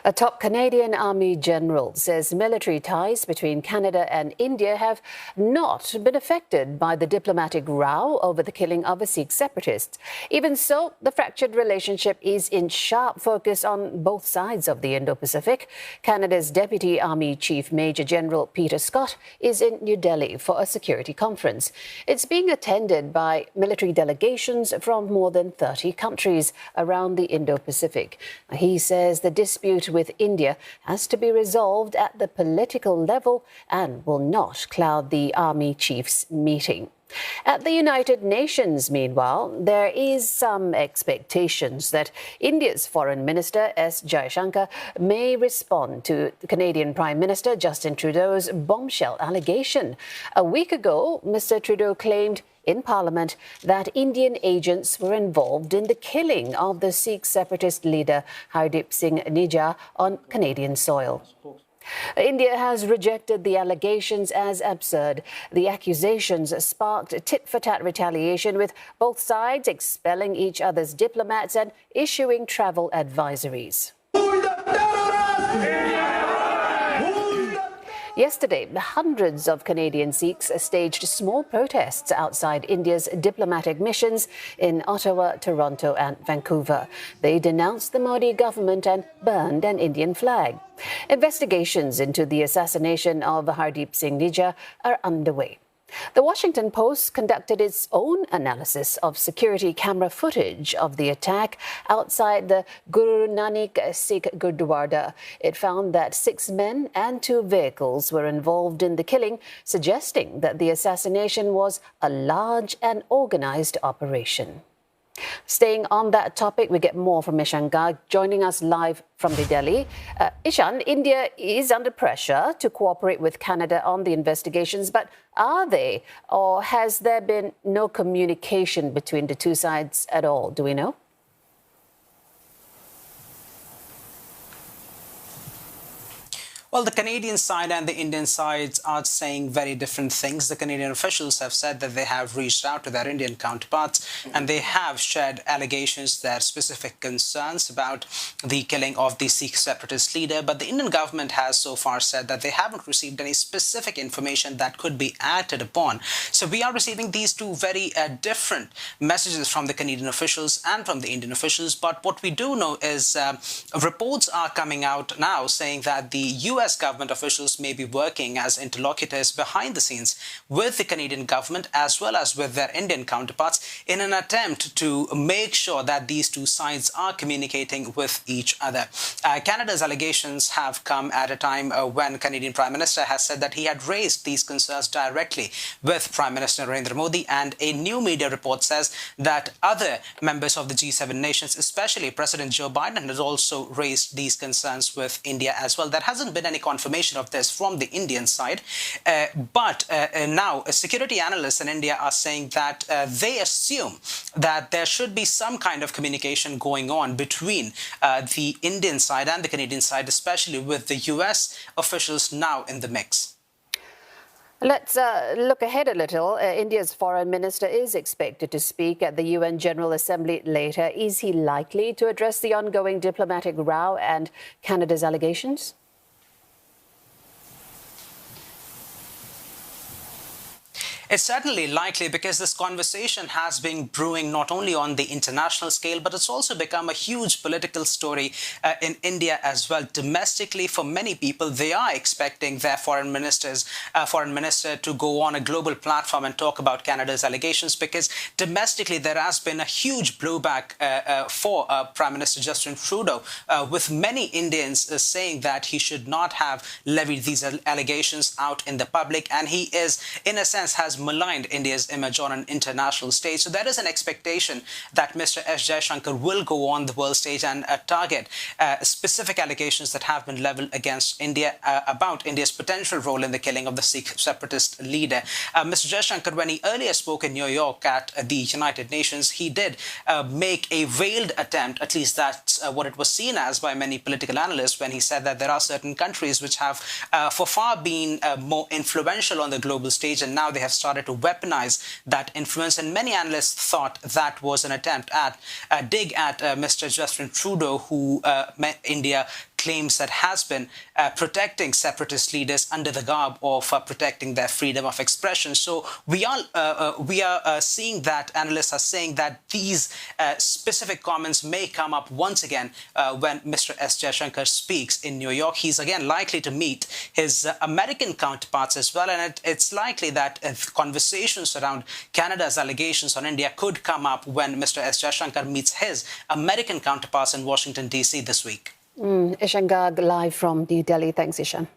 A top Canadian Army general says military ties between Canada and India have not been affected by the diplomatic row over the killing of a Sikh separatist. Even so, the fractured relationship is in sharp focus on both sides of the Indo-Pacific. Canada's Deputy Army Chief Major General Peter Scott is in New Delhi for a security conference. It's being attended by military delegations from more than 30 countries around the Indo-Pacific. He says the dispute with India has to be resolved at the political level and will not cloud the army chiefs' meeting. At the United Nations, meanwhile, there is some expectations that India's Foreign Minister S. Jaishankar may respond to the Canadian Prime Minister Justin Trudeau's bombshell allegation. A week ago, Mr. Trudeau claimed in Parliament that Indian agents were involved in the killing of the Sikh separatist leader Hardeep Singh Nijjar on Canadian soil. India has rejected the allegations as absurd. The accusations sparked tit-for-tat retaliation, with both sides expelling each other's diplomats and issuing travel advisories. Yesterday, hundreds of Canadian Sikhs staged small protests outside India's diplomatic missions in Ottawa, Toronto and Vancouver. They denounced the Modi government and burned an Indian flag. Investigations into the assassination of Hardeep Singh Nijjar are underway. The Washington Post conducted its own analysis of security camera footage of the attack outside the Guru Nanak Sikh Gurdwara. It found that 6 men and 2 vehicles were involved in the killing, suggesting that the assassination was a large and organized operation. Staying on that topic, we get more from Ishan Garg, joining us live from New Delhi. Ishan, India is under pressure to cooperate with Canada on the investigations, but are they, or has there been no communication between the two sides at all? Do we know? Well, the Canadian side and the Indian sides are saying very different things. The Canadian officials have said that they have reached out to their Indian counterparts and they have shared allegations, their specific concerns about the killing of the Sikh separatist leader. But the Indian government has so far said that they haven't received any specific information that could be acted upon. So we are receiving these two very different messages from the Canadian officials and from the Indian officials. But what we do know is reports are coming out now saying that the US government officials may be working as interlocutors behind the scenes with the Canadian government as well as with their Indian counterparts in an attempt to make sure that these two sides are communicating with each other. Canada's allegations have come at a time when Canadian Prime Minister has said that he had raised these concerns directly with Prime Minister Narendra Modi, and a new media report says that other members of the G7 nations, especially President Joe Biden, has also raised these concerns with India as well. There hasn't been any confirmation of this from the Indian side, but now security analysts in India are saying that they assume that there should be some kind of communication going on between the Indian side and the Canadian side, especially with the US officials now in the mix. Let's look ahead a little. India's foreign minister is expected to speak at the UN General Assembly later. Is he likely to address the ongoing diplomatic row and Canada's allegations? It's certainly likely, because this conversation has been brewing not only on the international scale, but it's also become a huge political story in India as well. Domestically, for many people, they are expecting their foreign minister to go on a global platform and talk about Canada's allegations, because domestically there has been a huge blowback for Prime Minister Justin Trudeau, with many Indians saying that he should not have levied these allegations out in the public, and he is, in a sense, has maligned India's image on an international stage. So there is an expectation that Mr. S. Jaishankar will go on the world stage and target specific allegations that have been leveled against India about India's potential role in the killing of the Sikh separatist leader. Mr. Jaishankar, when he earlier spoke in New York at the United Nations, he did make a veiled attempt, at least that's what it was seen as by many political analysts, when he said that there are certain countries which have for far been more influential on the global stage, and now they have started to weaponize that influence. And many analysts thought that was an attempt at dig at Mr. Justin Trudeau, who India claims that has been protecting separatist leaders under the garb of protecting their freedom of expression. So we are seeing that analysts are saying that these specific comments may come up once again when Mr. S. Jaishankar speaks in New York. He's again likely to meet his American counterparts as well, and it's likely that conversations around Canada's allegations on India could come up when Mr. S. Jaishankar meets his American counterparts in Washington, D.C. this week. Ishan Garg live from New Delhi. Thanks, Ishan.